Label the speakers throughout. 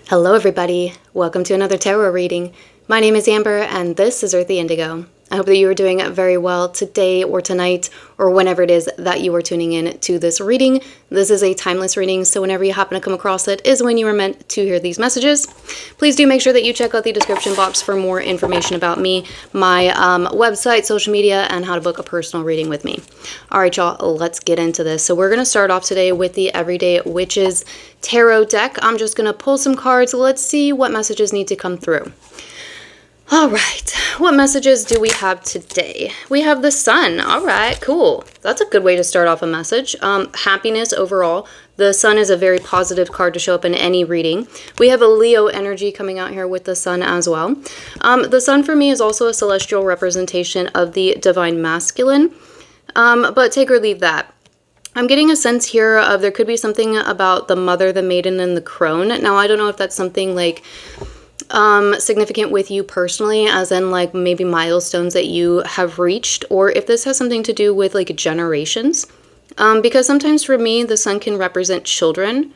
Speaker 1: Hello everybody, welcome to another tarot reading. My name is Amber and this is Earthy Indigo. I hope that you are doing very well today or tonight or whenever it is that you are tuning in to this reading. This is a timeless reading, so whenever you happen to come across it is when you were meant to hear these messages. Please do make sure that you check out the description box for more information about me, my website, social media, and how to book a personal reading with me. Alright y'all, let's get into this. So we're going to start off today with the Everyday Witches Tarot deck. I'm just going to pull some cards. Let's see what messages need to come through. All right, what messages do we have today? We have the Sun. All right, cool. That's a good way to start off a message. Happiness overall. The Sun is a very positive card to show up in any reading. We have a Leo energy coming out here with the Sun as well. The Sun for me is also a celestial representation of the divine masculine, but take or leave that. I'm getting a sense here of there could be something about the mother, the maiden, and the crone. Now, I don't know if that's something like significant with you personally, as in like maybe milestones that you have reached, or if this has something to do with like generations, because sometimes for me the Sun can represent children,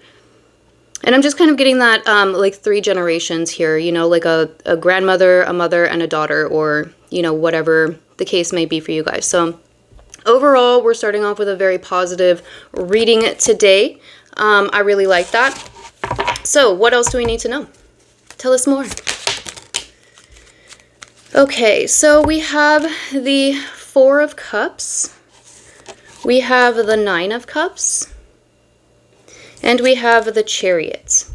Speaker 1: and I'm just kind of getting that like 3 generations here, you know, like a grandmother, a mother, and a daughter, or you know, whatever the case may be for you guys. So overall, we're starting off with a very positive reading today. I really like that. So what else do we need to know? Tell us more. Okay, so we have the 4 of Cups, we have the 9 of Cups, and we have the Chariot.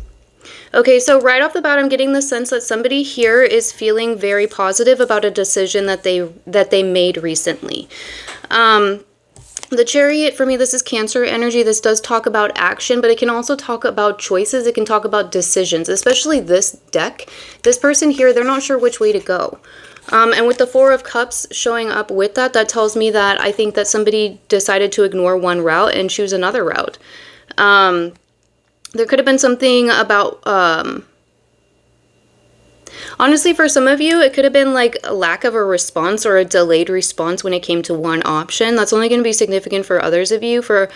Speaker 1: Okay, so right off the bat, I'm getting the sense that somebody here is feeling very positive about a decision that they made recently. The Chariot, for me, this is Cancer energy. This does talk about action, but it can also talk about choices. It can talk about decisions, especially this deck. This person here, they're not sure which way to go. And with the 4 of Cups showing up with that, that tells me that I think that somebody decided to ignore one route and choose another route. There could have been something about... honestly, for some of you, it could have been like a lack of a response or a delayed response when it came to one option. That's only going to be significant for others of you. For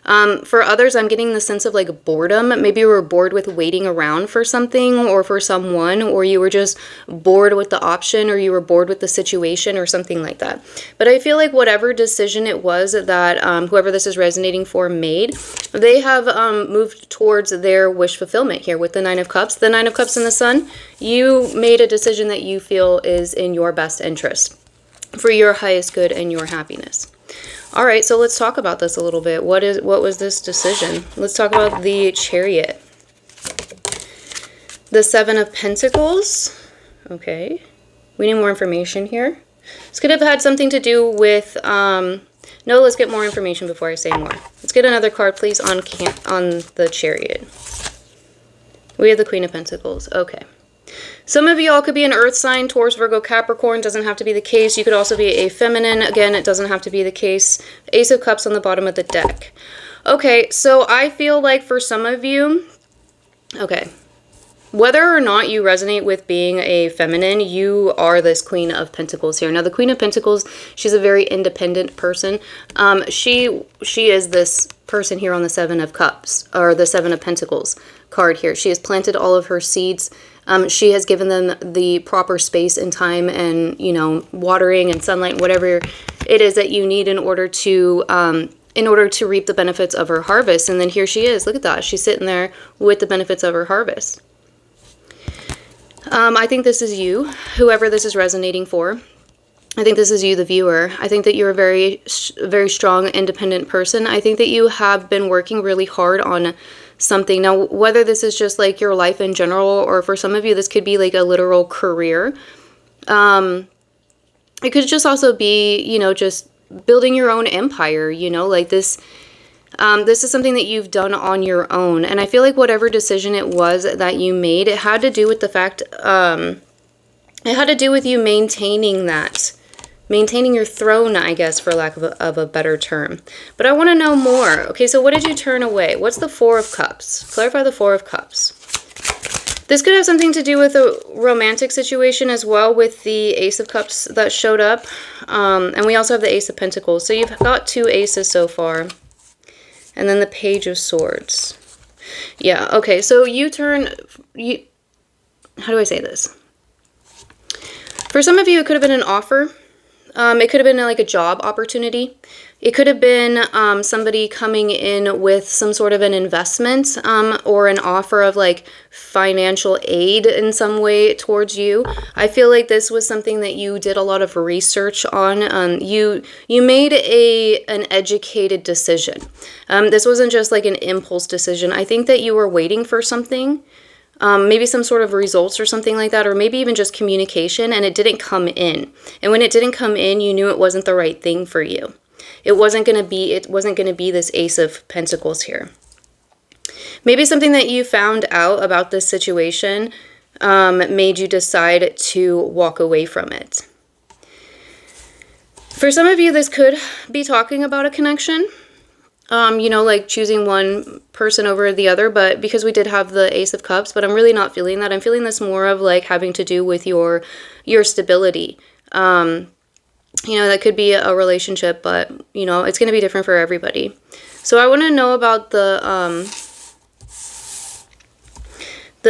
Speaker 1: others, I'm getting the sense of like boredom. Maybe you were bored with waiting around for something or for someone, or you were just bored with the option, or you were bored with the situation or something like that. But I feel like whatever decision it was that whoever this is resonating for made, they have moved towards their wish fulfillment here with the 9 of Cups. The 9 of Cups and the Sun, you made a decision that you feel is in your best interest, for your highest good and your happiness. All right, so let's talk about this a little bit. What was this decision? Let's talk about the Chariot. The 7 of Pentacles. Okay. We need more information here. This could have had something to do with... no, let's get more information before I say more. Let's get another card, please, on the Chariot. We have the Queen of Pentacles. Okay. Some of y'all could be an earth sign, Taurus, Virgo, Capricorn. Doesn't have to be the case. You could also be a feminine. Again, it doesn't have to be the case. Ace of Cups on the bottom of the deck. Okay, so I feel like for some of you, okay, whether or not you resonate with being a feminine, you are this Queen of Pentacles here. Now, the Queen of Pentacles, she's a very independent person. She is this person here on the 7 of Cups, or the 7 of Pentacles card here. She has planted all of her seeds. She has given them the proper space and time and, you know, watering and sunlight, whatever it is that you need in order to reap the benefits of her harvest. And then here she is. Look at that. She's sitting there with the benefits of her harvest. I think this is you, whoever this is resonating for. I think this is you, the viewer. I think that you're a very, very strong, independent person. I think that you have been working really hard on something. Now, whether this is just like your life in general, or for some of you, this could be like a literal career. It could just also be, you know, just building your own empire, you know, like this. This is something that you've done on your own. And I feel like whatever decision it was that you made, it had to do with the fact, it had to do with you maintaining that. Maintaining your throne, I guess, for lack of a better term. But I want to know more. Okay, so what did you turn away? What's the 4 of Cups? Clarify the 4 of Cups. This could have something to do with a romantic situation as well, with the Ace of Cups that showed up. And we also have the Ace of Pentacles. So you've got 2 aces so far. And then the Page of Swords. Yeah, okay, so you turn... how do I say this? For some of you, it could have been an offer. It could have been like a job opportunity. It could have been somebody coming in with some sort of an investment or an offer of like financial aid in some way towards you. I feel like this was something that you did a lot of research on. You made an educated decision. This wasn't just like an impulse decision. I think that you were waiting for something. Maybe some sort of results or something like that, or maybe even just communication, and it didn't come in. And when it didn't come in, you knew it wasn't the right thing for you. It wasn't going to be this Ace of Pentacles here. Maybe something that you found out about this situation made you decide to walk away from it. For some of you, this could be talking about a connection. Like choosing one person over the other, but because we did have the Ace of Cups, but I'm really not feeling that. I'm feeling this more of like having to do with your stability. That could be a relationship, but, it's going to be different for everybody. So I want to know about the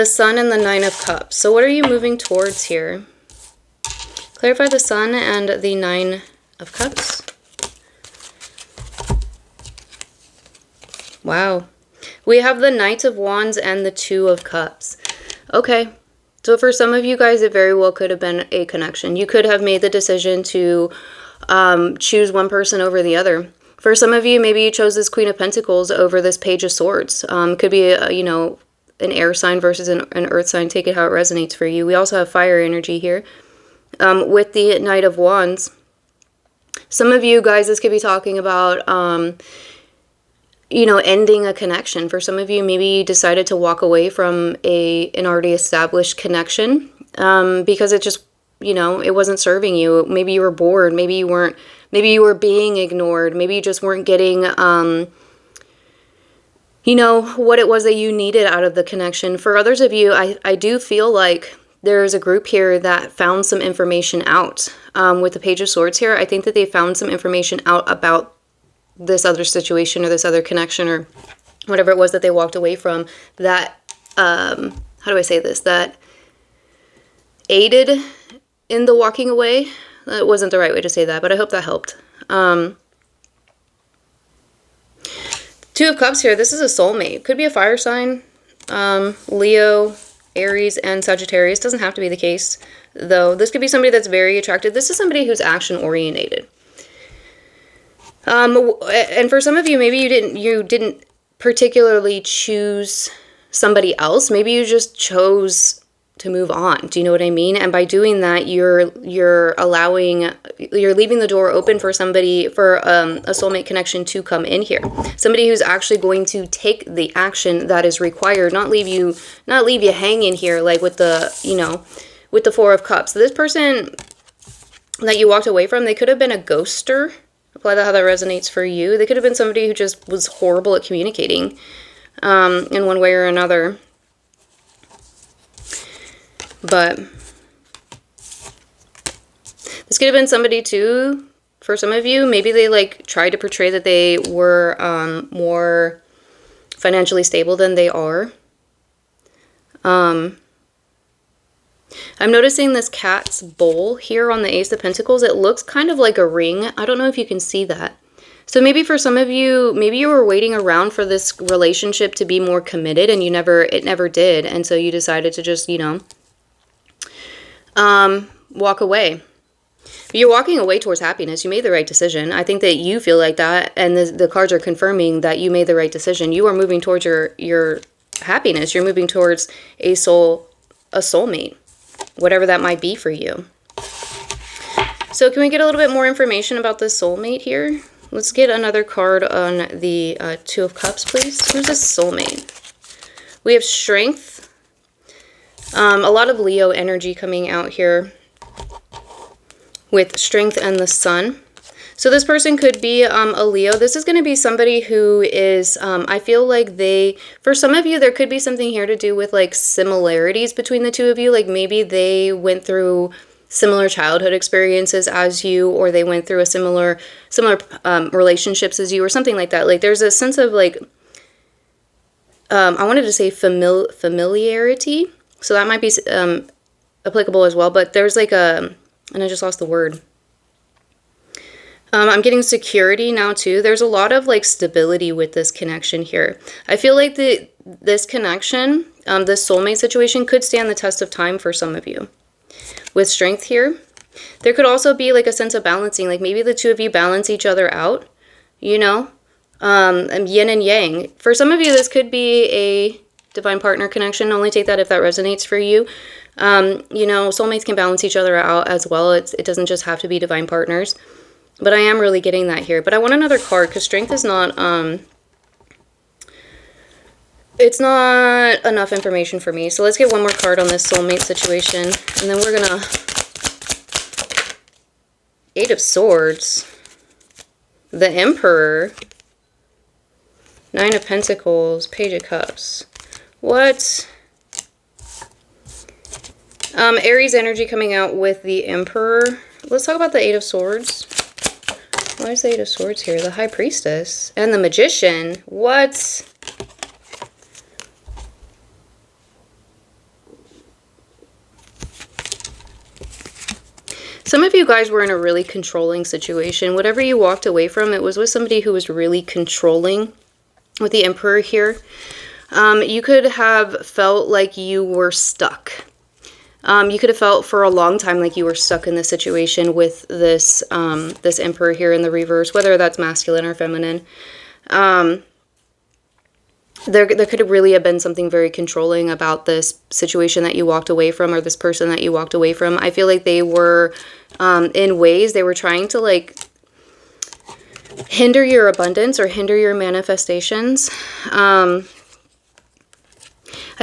Speaker 1: Sun and the Nine of Cups. So what are you moving towards here? Clarify the Sun and the Nine of Cups. Wow. We have the Knight of Wands and the Two of Cups. Okay. So for some of you guys, it very well could have been a connection. You could have made the decision to choose one person over the other. For some of you, maybe you chose this Queen of Pentacles over this Page of Swords. Could be, an air sign versus an earth sign. Take it how it resonates for you. We also have fire energy here. With the Knight of Wands. Some of you guys, this could be talking about... ending a connection. For some of you, maybe you decided to walk away from an already established connection because it just, it wasn't serving you. Maybe you were bored. Maybe you were being ignored. Maybe you just weren't getting, what it was that you needed out of the connection. For others of you, I do feel like there's a group here that found some information out. With the Page of Swords here, I think that they found some information out about this other situation or this other connection or whatever it was that they walked away from that, how do I say this, that aided in the walking away. That wasn't the right way to say that, but I hope that helped. Two of Cups here, this is a soulmate. Could be a fire sign, Leo, Aries, and Sagittarius. Doesn't have to be the case, though. This could be somebody that's very attracted. This is somebody who's action-orientated. And for some of you, maybe you didn't particularly choose somebody else. Maybe you just chose to move on. Do you know what I mean? And by doing that, you're leaving the door open for somebody, for a soulmate connection to come in here. Somebody who's actually going to take the action that is required, not leave you hanging here like with the Four of Cups. So this person that you walked away from, they could have been a ghoster. Apply that how that resonates for you. They could have been somebody who just was horrible at communicating in one way or another. But this could have been somebody too, for some of you. Maybe they like tried to portray that they were more financially stable than they are. I'm noticing this cat's bowl here on the Ace of Pentacles. It looks kind of like a ring. I don't know if you can see that. So maybe for some of you, maybe you were waiting around for this relationship to be more committed and it never did. And so you decided to just, walk away. But you're walking away towards happiness. You made the right decision. I think that you feel like that. And the cards are confirming that you made the right decision. You are moving towards your happiness. You're moving towards a soulmate. Whatever that might be for you. So can we get a little bit more information about this soulmate here? Let's get another card on the Two of Cups, please. Who's this soulmate? We have strength. A lot of Leo energy coming out here with strength and the Sun. So this person could be a Leo. This is going to be somebody who is, I feel like for some of you, there could be something here to do with like similarities between the two of you. Like maybe they went through similar childhood experiences as you, or they went through a similar relationships as you, or something like that. Like there's a sense of like, I wanted to say familiarity So that might be applicable as well. But there's like a, and I just lost the word. I'm getting security now too. There's a lot of like stability with this connection here. I feel like this connection, this soulmate situation could stand the test of time for some of you. With strength here, there could also be like a sense of balancing. Like maybe the two of you balance each other out, you know, and yin and yang. For some of you, this could be a divine partner connection. Only take that if that resonates for you. You know, soulmates can balance each other out as well. It doesn't just have to be divine partners. But I am really getting that here. But I want another card because strength is not, it's not enough information for me. So let's get one more card on this soulmate situation. And then we're going to, 8 of Swords, the Emperor, 9 of Pentacles, Page of Cups. What? Aries energy coming out with the Emperor. Let's talk about the 8 of Swords. Why is the 8 of Swords here? The High Priestess and the Magician. What? Some of you guys were in a really controlling situation. Whatever you walked away from, it was with somebody who was really controlling. With the Emperor here, you could have felt like you were stuck. You could have felt for a long time like you were stuck in this situation with this this Emperor here in the reverse, whether that's masculine or feminine. There could have really have been something very controlling about this situation that you walked away from, or this person that you walked away from. I feel like they were, in ways, they were trying to like hinder your abundance or hinder your manifestations. I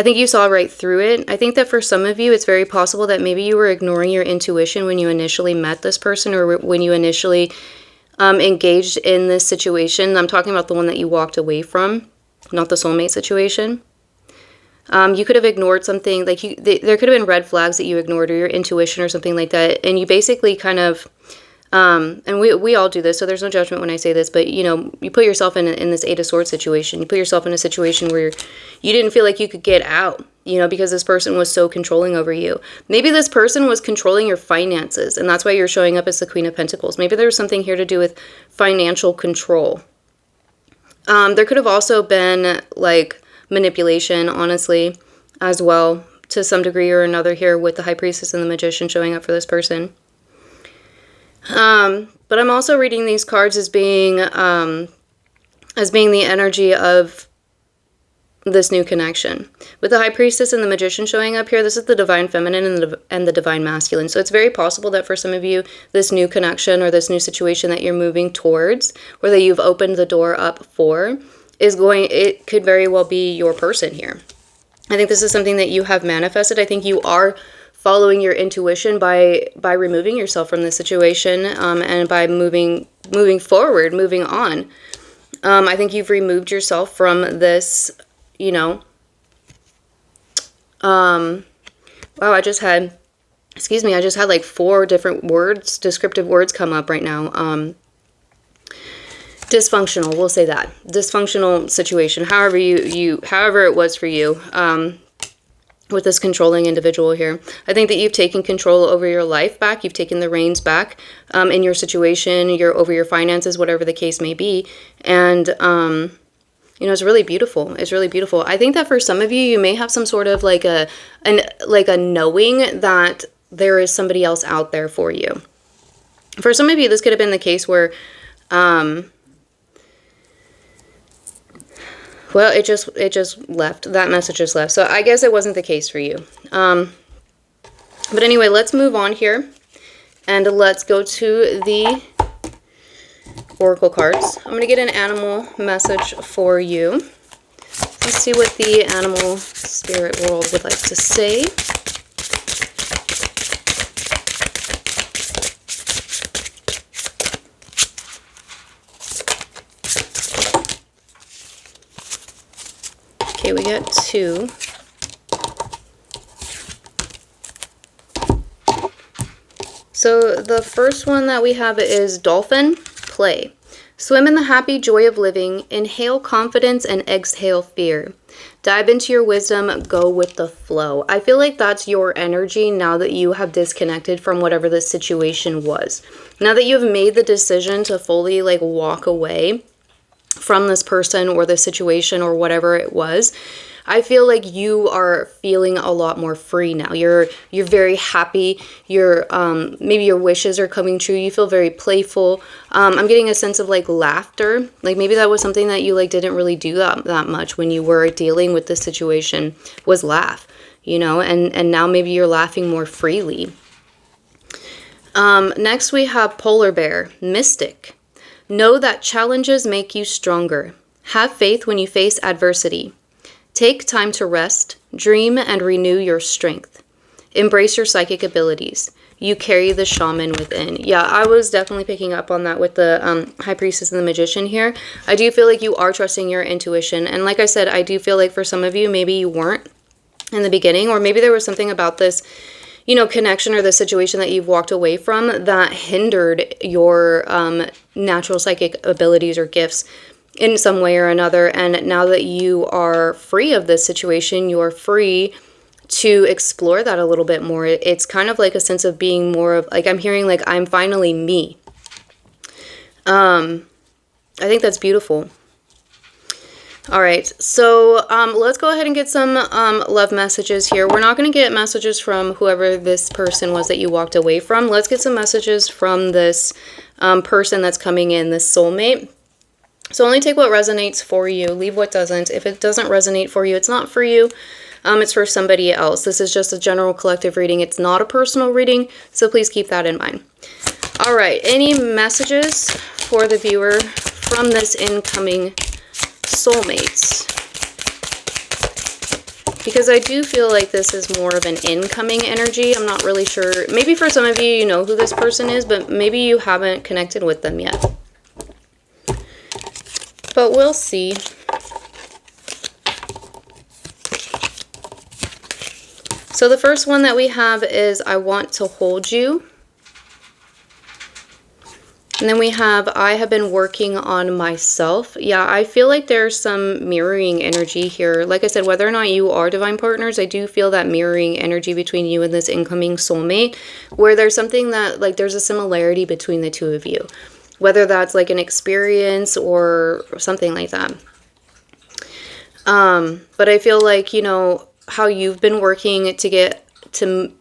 Speaker 1: think you saw right through it. I think that for some of you, it's very possible that maybe you were ignoring your intuition when you initially met this person, or when you initially engaged in this situation. I'm talking about the one that you walked away from, not the soulmate situation. You could have ignored something, like there could have been red flags that you ignored, or your intuition or something like that. And you basically kind of, and we all do this, so there's no judgment when I say this, but you know, you put yourself in this 8 of Swords situation. You put yourself in a situation where you didn't feel like you could get out, you know, because this person was so controlling over you. Maybe this person was controlling your finances, and that's why you're showing up as the Queen of Pentacles. Maybe there was something here to do with financial control. There could have also been like manipulation, honestly, as well, to some degree or another here, with the High Priestess and the Magician showing up for this person. But I'm also reading these cards as being the energy of this new connection. With the High Priestess and the Magician showing up here, this is the Divine Feminine and the Divine Masculine. So it's very possible that for some of you, this new connection or this new situation that you're moving towards, or that you've opened the door up for, it could very well be your person here. I think this is something that you have manifested. I think you are following your intuition by removing yourself from this situation, and by moving forward, moving on. I think you've removed yourself from this, you know. Wow, I just had like 4 different words, descriptive words come up right now. Dysfunctional, we'll say that. Dysfunctional situation, however however it was for you. With this controlling individual here. I think that you've taken control over your life back. You've taken the reins back in your situation, over your finances, whatever the case may be. And, you know, it's really beautiful. It's really beautiful. I think that for some of you, you may have some sort of like a knowing that there is somebody else out there for you. For some of you, this could have been the case where, well, it just left. That message just left. So I guess it wasn't the case for you. But anyway, let's move on here. And let's go to the Oracle cards. I'm going to get an animal message for you. Let's see what the animal spirit world would like to say. Okay, we got 2. So the first one that we have is dolphin, play. Swim in the happy joy of living, inhale confidence and exhale fear. Dive into your wisdom, go with the flow. I feel like that's your energy now that you have disconnected from whatever the situation was. Now that you've made the decision to fully like walk away from this person or the situation or whatever it was, I feel like you are feeling a lot more free now. You're very happy. Maybe your wishes are coming true. You feel very playful. I'm getting a sense of like laughter. Like maybe that was something that you like didn't really do that much when you were dealing with this situation, was laugh, you know, and now maybe you're laughing more freely. Next we have Polar Bear, Mystic. Know that challenges make you stronger. Have faith when you face adversity. Take time to rest, dream, and renew your strength. Embrace your psychic abilities. You carry the shaman within. Yeah, I was definitely picking up on that with the High Priestess and the Magician here. I do feel like you are trusting your intuition. And like I said, I do feel like for some of you, maybe you weren't in the beginning, or maybe there was something about this, you know, connection or the situation that you've walked away from that hindered your natural psychic abilities or gifts in some way or another. And now that you are free of this situation, you're free to explore that a little bit more. It's kind of like a sense of being more of, like, I'm hearing like, I'm finally me. I think that's beautiful. All right, so let's go ahead and get some love messages here. We're not going to get messages from whoever this person was that you walked away from. Let's get some messages from this person that's coming in, this soulmate. So only take what resonates for you, leave what doesn't. If it doesn't resonate for you, it's not for you. It's for somebody else. This is just a general collective reading. It's not a personal reading, so please keep that in mind. All right, any messages for the viewer from this incoming soulmates? Because I do feel like this is more of an incoming energy. I'm not really sure. Maybe for some of you, you know who this person is, but maybe you haven't connected with them yet. But we'll see. So the first one that we have is I want to hold you. And then we have I have been working on myself. Yeah, I feel like there's some mirroring energy here. Like I said, whether or not you are divine partners, I do feel that mirroring energy between you and this incoming soulmate, where there's something that, like, there's a similarity between the two of you. Whether that's like an experience or something like that. But I feel like, you know, how you've been working to get to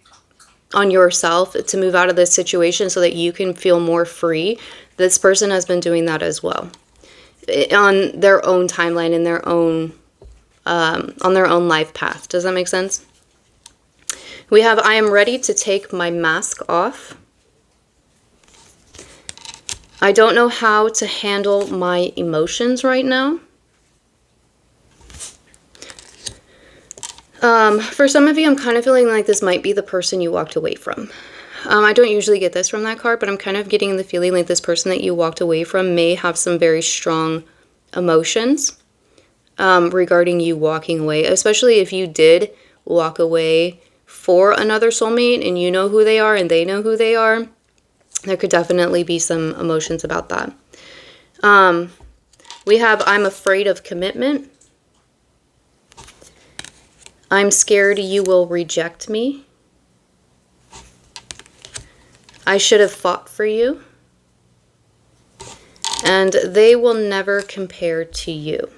Speaker 1: on yourself to move out of this situation so that you can feel more free. This person has been doing that as well. On their own timeline, in their own, on their own life path. Does that make sense? We have I am ready to take my mask off. I don't know how to handle my emotions right now. For some of you, I'm kind of feeling like this might be the person you walked away from. I don't usually get this from that card, but I'm kind of getting the feeling like this person that you walked away from may have some very strong emotions regarding you walking away, especially if you did walk away for another soulmate and you know who they are and they know who they are. There could definitely be some emotions about that. We have I'm afraid of commitment. I'm scared you will reject me. I should have fought for you. And they will never compare to you.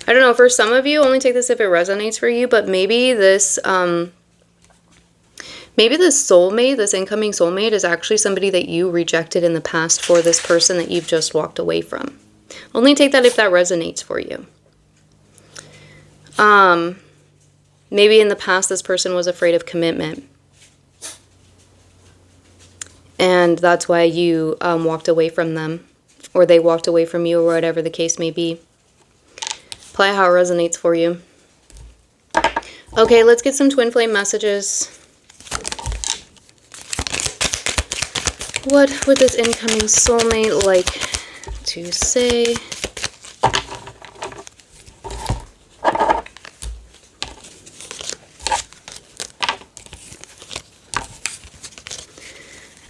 Speaker 1: I don't know, for some of you, only take this if it resonates for you, but maybe this soulmate, this incoming soulmate, is actually somebody that you rejected in the past for this person that you've just walked away from. Only take that if that resonates for you. Maybe in the past this person was afraid of commitment. And that's why you walked away from them. Or they walked away from you, or whatever the case may be. Apply how it resonates for you. Okay, let's get some twin flame messages. What would this incoming soulmate like to say?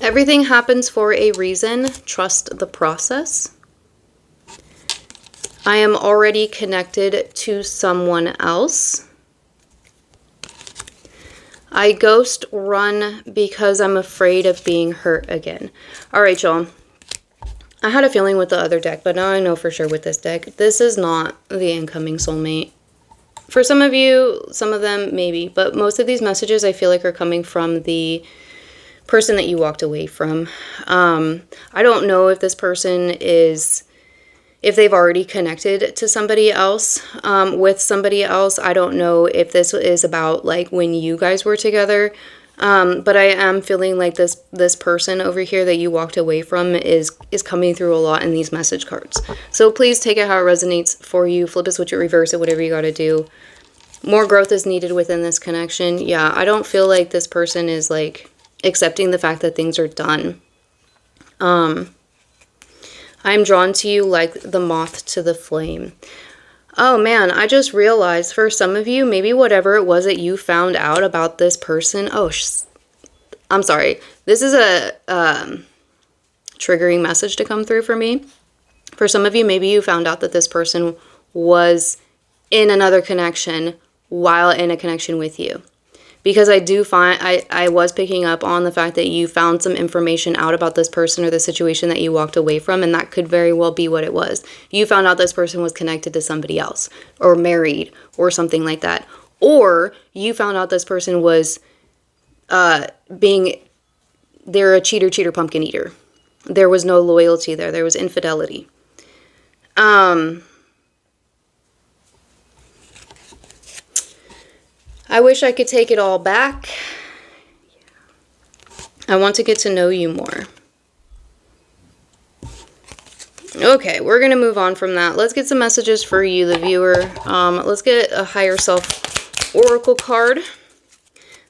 Speaker 1: Everything happens for a reason. Trust the process. I am already connected to someone else. I ghost run because I'm afraid of being hurt again. All right, y'all. I had a feeling with the other deck, but now I know for sure with this deck, this is not the incoming soulmate. For some of you, some of them maybe, but most of these messages I feel like are coming from the person that you walked away from. I don't know if this person is, if they've already connected to somebody else, with somebody else. I don't know if this is about like when you guys were together. But I am feeling like this person over here that you walked away from is coming through a lot in these message cards. So please take it how it resonates for you. Flip it, switch it, reverse it, whatever you got to do. More growth is needed within this connection. Yeah, I don't feel like this person is like accepting the fact that things are done. I'm drawn to you like the moth to the flame. Oh man, I just realized for some of you, maybe whatever it was that you found out about this person. Oh, I'm sorry. This is a triggering message to come through for me. For some of you, maybe you found out that this person was in another connection while in a connection with you. Because I do find, I was picking up on the fact that you found some information out about this person or the situation that you walked away from, and that could very well be what it was. You found out this person was connected to somebody else, or married, or something like that. Or you found out this person was they're a cheater, pumpkin eater. There was no loyalty there. There was infidelity. I wish I could take it all back. I want to get to know you more. Okay, we're going to move on from that. Let's get some messages for you, the viewer. Let's get a higher self oracle card.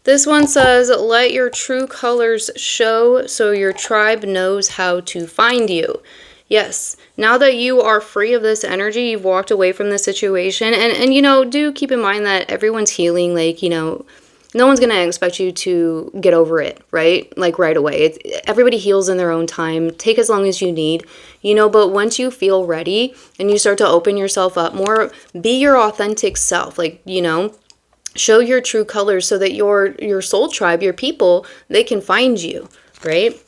Speaker 1: This one says, let your true colors show so your tribe knows how to find you. Yes, now that you are free of this energy, you've walked away from this situation, and you know, do keep in mind that everyone's healing, like, you know, no one's going to expect you to get over it, right? Like right away. Everybody heals in their own time. Take as long as you need, you know, but once you feel ready and you start to open yourself up more, be your authentic self, like, you know, show your true colors so that your soul tribe, your people, they can find you, right?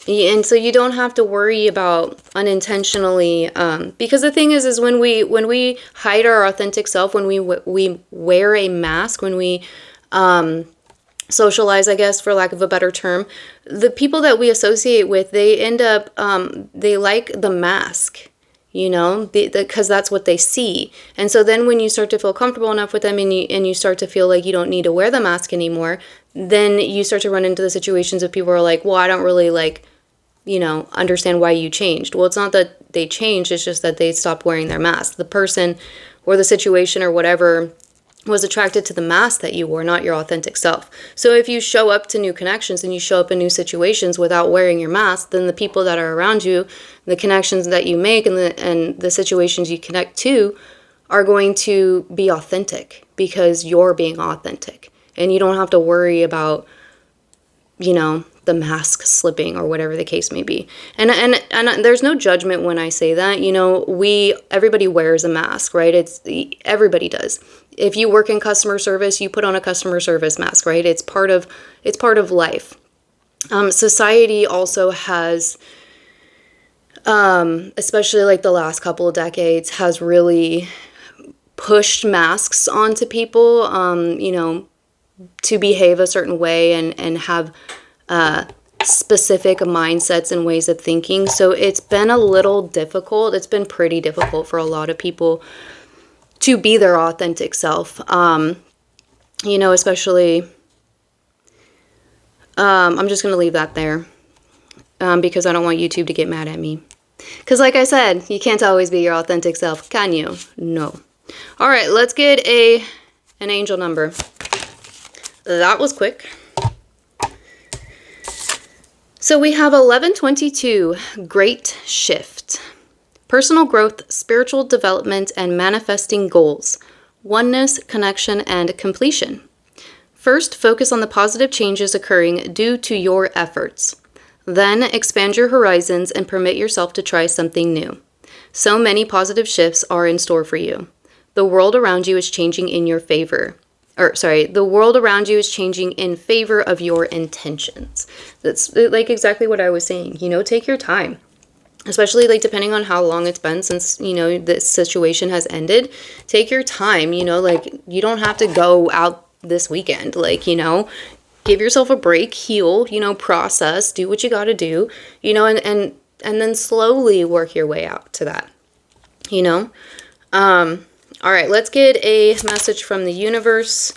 Speaker 1: And so you don't have to worry about unintentionally, because the thing is when we hide our authentic self, when we wear a mask, when we socialize, I guess, for lack of a better term, the people that we associate with, they end up, they like the mask, you know, because that's what they see. And so then when you start to feel comfortable enough with them and you start to feel like you don't need to wear the mask anymore, then you start to run into the situations of people who are like, well, I don't really like, you know, understand why you changed. Well, it's not that they changed, it's just that they stopped wearing their mask. The person or the situation or whatever was attracted to the mask that you wore, not your authentic self. So if you show up to new connections and you show up in new situations without wearing your mask, then the people that are around you, the connections that you make and the situations you connect to are going to be authentic because you're being authentic. And you don't have to worry about, you know, the mask slipping or whatever the case may be. And there's no judgment when I say that. You know, everybody wears a mask, right? Everybody does. If you work in customer service, you put on a customer service mask, right? It's part of life. Society also has, especially like the last couple of decades, has really pushed masks onto people, you know, to behave a certain way and have specific mindsets and ways of thinking. So it's been a little difficult. It's been pretty difficult for a lot of people to be their authentic self. You know, especially, I'm just going to leave that there because I don't want YouTube to get mad at me. Because like I said, you can't always be your authentic self, can you? No. All right, let's get an angel number. That was quick. So we have 1122, Great Shift. Personal growth, spiritual development, and manifesting goals. Oneness, connection, and completion. First, focus on the positive changes occurring due to your efforts. Then, expand your horizons and permit yourself to try something new. So many positive shifts are in store for you. The world around you is changing in your favor. The world around you is changing in favor of your intentions. That's like exactly what I was saying. You know, take your time. Especially like depending on how long it's been since, you know, this situation has ended. Take your time, you know, like you don't have to go out this weekend. Like, you know, give yourself a break, heal, you know, process, do what you got to do, you know, and then slowly work your way out to that, you know. All right, let's get a message from the universe.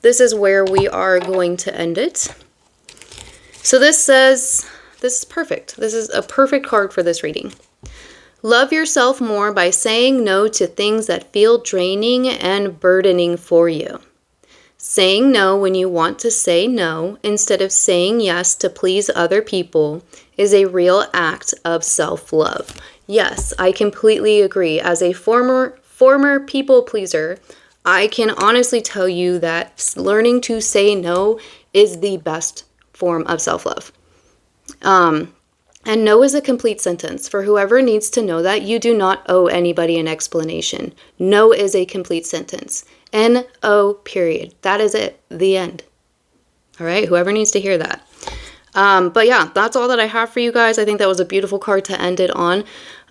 Speaker 1: This is where we are going to end it. So this says, this is perfect. This is a perfect card for this reading. Love yourself more by saying no to things that feel draining and burdening for you. Saying no when you want to say no instead of saying yes to please other people is a real act of self-love. Yes, I completely agree. As a former people pleaser, I can honestly tell you that learning to say no is the best form of self-love. And no is a complete sentence. For whoever needs to know that, you do not owe anybody an explanation. No is a complete sentence. N-O, period. That is it. The end. All right? Whoever needs to hear that. But yeah, that's all that I have for you guys. I think that was a beautiful card to end it on.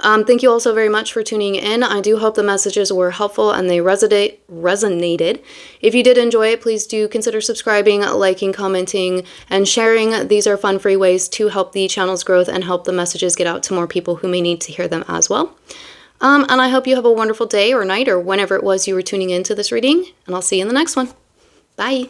Speaker 1: Thank you all so very much for tuning in. I do hope the messages were helpful and they resonated. If you did enjoy it, please do consider subscribing, liking, commenting, and sharing. These are fun, free ways to help the channel's growth and help the messages get out to more people who may need to hear them as well. And I hope you have a wonderful day or night or whenever it was you were tuning into this reading, and I'll see you in the next one. Bye.